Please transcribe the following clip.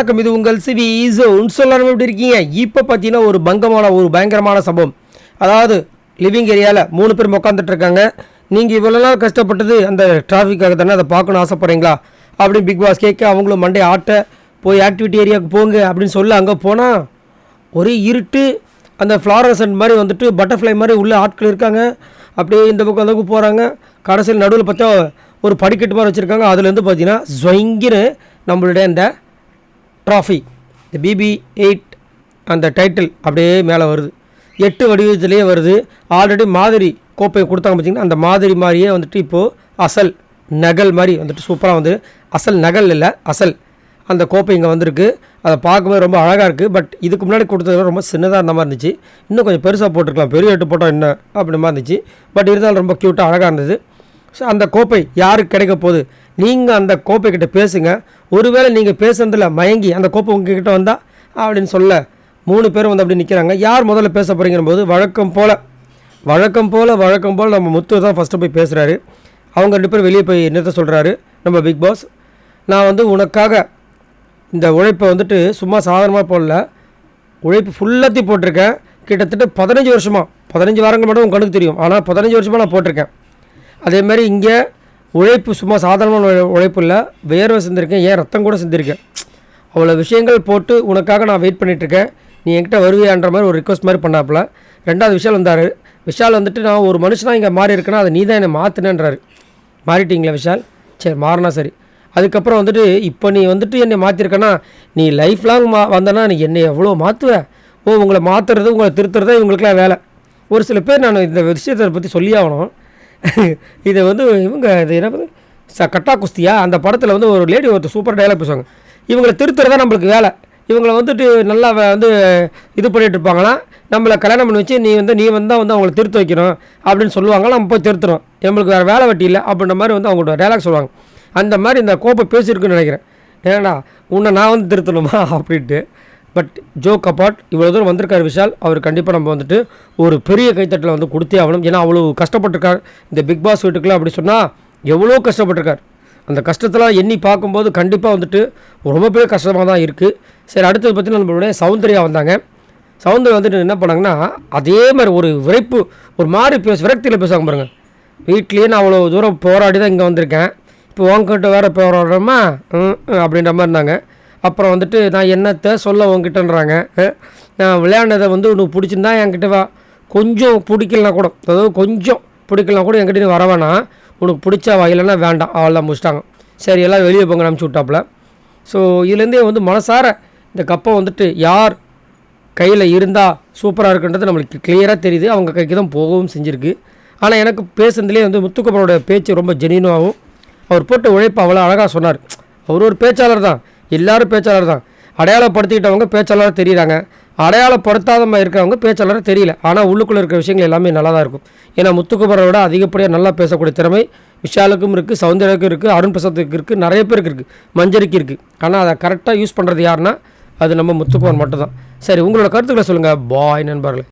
வணக்கம். இது உங்கள் சிவி ஜோன். சொல்லாமல் எப்படி இருக்கீங்க? இப்போ பார்த்தீங்கன்னா ஒரு பயங்கரமான சம்பவம். அதாவது லிவிங் ஏரியாவில் 3 பேர் உட்காந்துட்டு இருக்காங்க. நீங்கள் இவ்வளோ நாள் கஷ்டப்பட்டது அந்த டிராஃபிக்காக தானே, அதை பார்க்கணும் ஆசைப்பட்றீங்களா அப்படின்னு பிக் பாஸ் கேட்க, அவங்களும் மண்டே ஆட்ட போய் ஆக்டிவிட்டி ஏரியாவுக்கு போங்க அப்படின்னு சொல்ல அங்கே போனால் ஒரே இருட்டு. அந்த ஃப்ளாரசன்ட் மாதிரி வந்துட்டு பட்டர்ஃப்ளை மாதிரி உள்ள ஆட்கள் இருக்காங்க. அப்படியே இந்த பக்கம் அந்த பக்கம் போகிறாங்க. கடைசியில் நடுவில் பார்த்தா ஒரு படிக்கட்டு மாதிரி வச்சுருக்காங்க. அதுலேருந்து பார்த்தீங்கன்னா ஜொங்கின்னு நம்மளுடைய அந்த ட்ராஃபி இந்த BB8 அந்த டைட்டில் அப்படியே மேலே வருது. 8 வடிவத்திலே வருது. ஆல்ரெடி மாதிரி கோப்பையை கொடுத்தாங்க பார்த்திங்கன்னா, அந்த மாதிரி மாதிரியே வந்துட்டு இப்போது அசல் நகல் மாதிரி வந்துட்டு சூப்பராக வந்து அசல் நகல் இல்லை அசல் அந்த கோப்பை இங்கே வந்திருக்கு. அதை பார்க்கும்போது ரொம்ப அழகாக இருக்குது. பட் இதுக்கு முன்னாடி கொடுத்தது ரொம்ப சின்னதாக இருந்த மாதிரி இருந்துச்சு. இன்னும் கொஞ்சம் பெருசாக போட்டிருக்கலாம், பெரிய 8 போட்டால் என்ன அப்படி மாதிரி இருந்துச்சு. பட் இருந்தாலும் ரொம்ப க்யூட்டாக அழகாக இருந்தது. ஸோ அந்த கோப்பை யாருக்கு கிடைக்க போகுது? நீங்கள் அந்த கோப்பை கிட்ட பேசுங்க. ஒருவேளை நீங்கள் பேசுறதில் மயங்கி அந்த கோப்பை உங்ககிட்ட வந்தால் அப்படின்னு சொல்ல 3 பேரும் வந்து அப்படி நிற்கிறாங்க. யார் முதல்ல பேச போகிறீங்கிற போது வழக்கம் போல் நம்ம முத்து தான் ஃபஸ்ட்டு போய் பேசுகிறாரு. அவங்க 2 பேர் வெளியே போய் என்னத்தை சொல்கிறாரு நம்ம பிக் பாஸ். நான் வந்து உனக்காக இந்த உழைப்பை வந்துட்டு சும்மா சாதாரணமாக போடல, உழைப்பு ஃபுல்லாத்தையும் போட்டிருக்கேன். கிட்டத்தட்ட 15 வருஷமாக 15 வாரங்கள் மட்டும் உங்கள் கணக்கு தெரியும், ஆனால் 15 வருஷமாக நான் போட்டிருக்கேன். அதேமாதிரி இங்கே உழைப்பு சும்மா சாதாரணமான உழைப்பு இல்லை, வேர்வை சிந்திருக்கேன், ஏன் ரத்தம் கூட சிந்திருக்கேன். அவ்வளோ விஷயங்கள் போட்டு உனக்காக நான் வெயிட் பண்ணிகிட்ருக்கேன், நீ என்கிட்ட வருவியான்ற மாதிரி ஒரு ரிக்வஸ்ட் மாதிரி பண்ணாப்புல. 2வது விஷால் வந்தார். விஷால் வந்துட்டு நான் ஒரு மனுஷனாக இங்கே மாறி இருக்கேன்னா அதை நீ தான் என்னை மாற்றினேன்றாரு. மாறிட்டீங்களா விஷால்? சரி மாறினா சரி. அதுக்கப்புறம் வந்துட்டு இப்போ நீ வந்துட்டு என்னை மாற்றிருக்கேன்னா நீ லைஃப் லாங் வந்தனா நீ என்னை எவ்வளோ மாற்றுவேன். உங்களை மாற்றுறது உங்களை திருத்துறது இவங்களுக்குலாம் வேலை. ஒரு சில பேர் நான் இந்த விஷயத்தை பற்றி சொல்லி ஆகணும். இதை வந்து இவங்க இது என்ன கட்டா குஸ்தியா அந்த படத்தில் வந்து ஒரு லேடி ஒருத்தர் சூப்பர் டைலாக் பேசுவாங்க, இவங்களை திருத்துறதா நம்மளுக்கு வேலை, இவங்களை வந்துட்டு நல்லா வந்து இது பண்ணிகிட்டு இருப்பாங்களாம். நம்மளை கல்யாணம் பண்ணி வச்சு நீ வந்தால் வந்து அவங்கள திருத்த வைக்கணும் அப்படின்னு சொல்லுவாங்க. நம்ம போய் திருத்துறோம், நம்மளுக்கு வேறு வேலை வெட்டி இல்லை அப்படின்ற மாதிரி வந்து அவங்களோட டைலாக் சொல்லுவாங்க. அந்த மாதிரி இந்த கோப்பை பேசியிருக்குன்னு நினைக்கிறேன். ஏன்னா உன்னை நான் வந்து திருத்தணுமா அப்படின்ட்டு. பட் ஜோக் அப்பார்ட், இவ்வளோ தூரம் வந்திருக்கார் விஷால். அவர் கண்டிப்பாக நம்ம வந்துட்டு ஒரு பெரிய கைத்தட்டில் வந்து கொடுத்தே ஆகணும். ஏன்னா அவ்வளோ கஷ்டப்பட்டிருக்கார் இந்த பிக் பாஸ் வீட்டுக்குலாம். அப்படி சொன்னால் எவ்வளோ கஷ்டப்பட்டிருக்கார். அந்த கஷ்டத்தெல்லாம் எண்ணி பார்க்கும்போது கண்டிப்பாக வந்துட்டு ரொம்ப பெரிய கஷ்டமாக தான் இருக்குது. சரி, அடுத்தது பார்த்தீங்கன்னா நம்மளுடைய சௌந்தர்யா வந்தாங்க. சௌந்தர்யா வந்துட்டு என்ன பண்ணாங்கன்னா அதே மாதிரி ஒரு விரைப்பு ஒரு மாதிரி விரக்தியில் பேசுவாங்க பாருங்கள். வீட்லேயே நான் அவ்வளோ தூரம் போராடி தான் இங்கே வந்திருக்கேன், இப்போ உங்ககிட்ட வேறு போராடுறோமா அப்படின்ற மாதிரி இருந்தாங்க. அப்புறம் வந்துட்டு நான் என்னத்தை சொல்ல உங்ககிட்டன்றாங்க. நான் விளையாண்டதை வந்து உனக்கு பிடிச்சிருந்தா என்கிட்ட வா, கொஞ்சம் பிடிக்கலனா கூட, அதாவது கொஞ்சம் பிடிக்கலனா கூட என்கிட்ட நீ வரவேணா, உனக்கு பிடிச்சா வா, இல்லைன்னா வேண்டாம், அவெல்லாம் முடிச்சிட்டாங்க. சரி எல்லாம் வெளியே போங்க அனுப்பிச்சி விட்டாப்புல. ஸோ இதுலேருந்தே வந்து மனசார இந்த கப்பை வந்துட்டு யார் கையில் இருந்தால் சூப்பராக இருக்குன்றது நம்மளுக்கு கிளியராக தெரியுது. அவங்க கைக்கு தான் போகவும் செஞ்சுருக்கு. ஆனால் எனக்கு பேசுனதுலேயே வந்து முத்துக்குமரோட பேச்சு ரொம்ப ஜெனியூனாகவும் அவர் போட்ட உழைப்பு அவ்வளோ அழகாக சொன்னார். அவர் ஒரு பேச்சாளர் தான், எல்லோரும் பேச்சாளர் தான். அடையாளப்படுத்திக்கிட்டவங்க பேச்சாளராக தெரியுறாங்க, அடையாளப்படுத்தாதமாக இருக்கிறவங்க பேச்சாளராக தெரியல. ஆனால் உள்ளுக்குள்ளே இருக்கிற விஷயங்கள் எல்லாமே நல்லா தான் இருக்கும். ஏன்னா முத்துக்குமரை விட அதிகப்படியாக நல்லா பேசக்கூடிய திறமை விஷாலுக்கும் இருக்குது, சௌந்தர்யாவுக்கும் இருக்குது, அருண் பிரசாத்துக்கு இருக்குது, நிறைய பேருக்கு இருக்குது, மஞ்சரிக்கு இருக்குது. ஆனால் அதை கரெக்டாக யூஸ் பண்ணுறது யாருன்னா அது நம்ம முத்துக்குமர் மட்டும்தான். சரி, உங்களோட கருத்துக்களை சொல்லுங்கள் பாய் நண்பர்களே.